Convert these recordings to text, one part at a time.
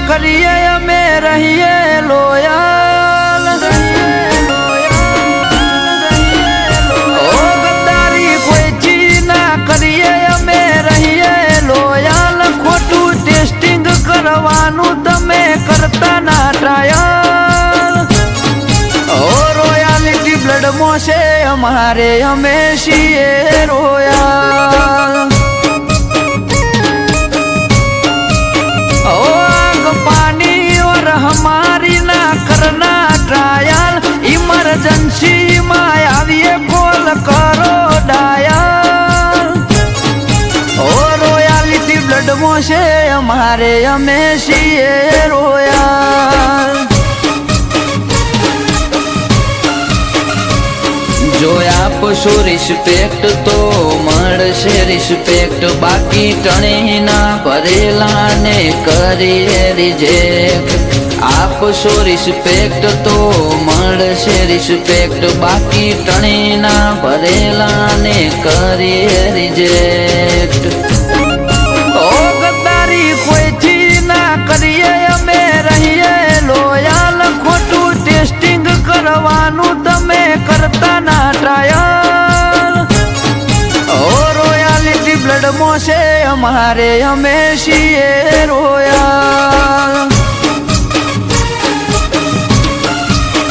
કરીએ અમે રહીએ લોયલ, ઓ ગદ્દારી કોઈથી ના કરીએ અમે રહીએ લોયલ. ખોટું ટેસ્ટિંગ કરવાનું તમે કરતા ના ટ્રાયલ. ઓ રોયાલિટી બ્લડમાં છે અમારે, અમે છીએ રોયલ. हमारी ना करना ट्रायल, इमरजेंसी में आविए कॉल करो डायल. ओ रोयालिटी ब्लड में से हमारे हमें सीए रोयल. जो आपशो रिस्पेक्ट तो मळशे रिस्पेक्ट, बाकी टणे ना भरेला ने करिए रिजेक्ट. आपशो रिस्पेक्ट तो मळशे रिस्पेक्ट, बाकी टणे ना भरेला ने करिए रिजेक्ट. ओ गद्दारी कोईथी ना करिए अमे रहीए लोयल. खोटू टेस्टिंग करवानुं तमे करता ना ट्रायल. ओ रोयालिटी ब्लड में से हमारे हमे सीए रोयल.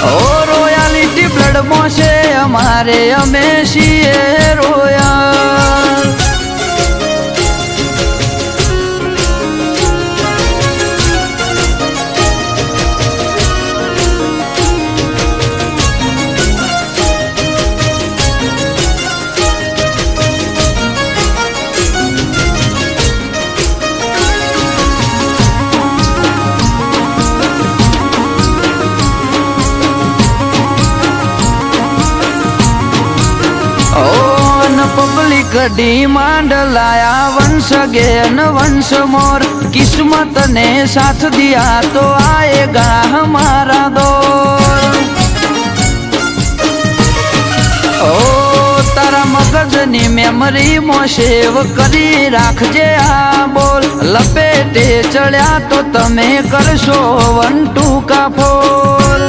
ओ रोयालिटी ब्लड में से हमारे हमे सीए रोयल. पब्लिक डिमांड लाया वंस अगेन वंस मोर. किस्मत ने साथ दिया तो आएगा हमारा दौर. ओ तारा मगजनी मेमरी में सेव करी राखजे आ बोल. लपेटे चढ़्या तो तमे करशो 1 2 का फोल.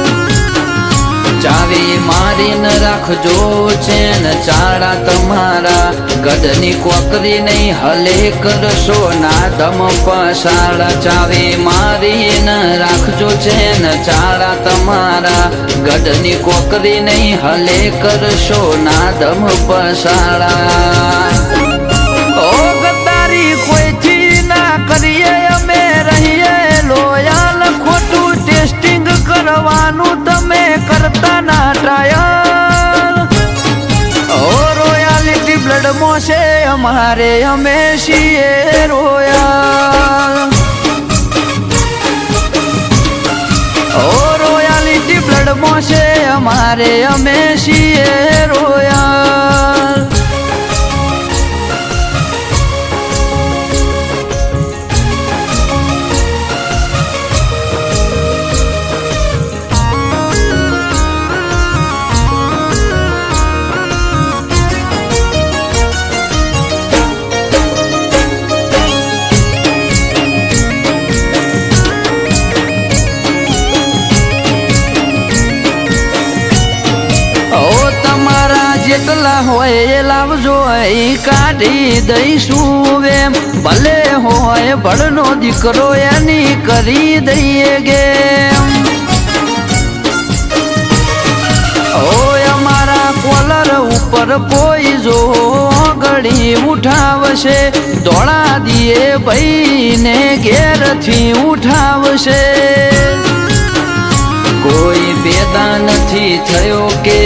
चावी मारी न राखजो चेन चाड़ा तमारा, गढ़नी कोकरी नहीं हले करशो ना दम पसाड़ा. चावी मारी न राखजो चेन चाड़ा तमारा, गढ़नी कोकरी नहीं हले करशो ना दम पसाड़ा. ओ गद्दारी कोईथी ना करिए अमे रहीए लोयल. खोटू टेस्टिंग करवानुं तमे करता ना ट्रायल. ओ रोयालिटी ब्लड में से हमारे हमे सीए रोयल. ओ रोयालिटी ब्लड में से हमारे हमे सीए रोयल. જેટલા હોય એ લાવજો એ કાઢી દઈશું એમ. ભલે હોય ભળનો દીકરો એની કરી દઈએ ગેમ. ઓય અમારા કોલર ઉપર કોઈ જો ગળી ઉઠાવશે, દોડા દીએ ભાઈને ઘેરથી ઉઠાવશે. कोई बेदा नहीं थयो के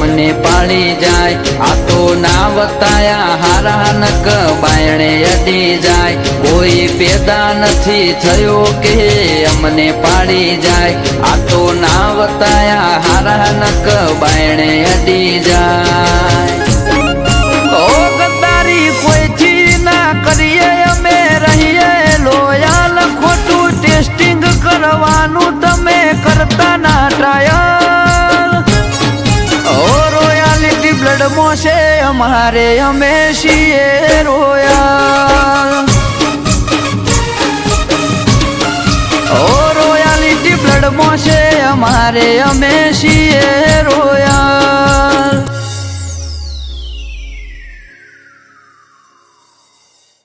અમને પાડી જાય. આ તો ના વતાયા હારા નક બાયણે અડી જાય. કોઈ પેદા નથી થયો કે અમને પાડી જાય. આ તો ના વતાયા હારા નક બાયણે અડી જાય. ઓ ગદ્દારી કોઈથી ના કરીએ અમે રહીએ લોયાલ. ખોટું ટેસ્ટિંગ કરવાનું તમે કરતા ના ટ્રાયલ. ઓ રોયાલિટી બ્લડમાં છે અમારે, અમે છીએ રોયલ. ઓ રોયાલિટી બ્લડમાં છે અમારે, અમે છીએ રોયલ.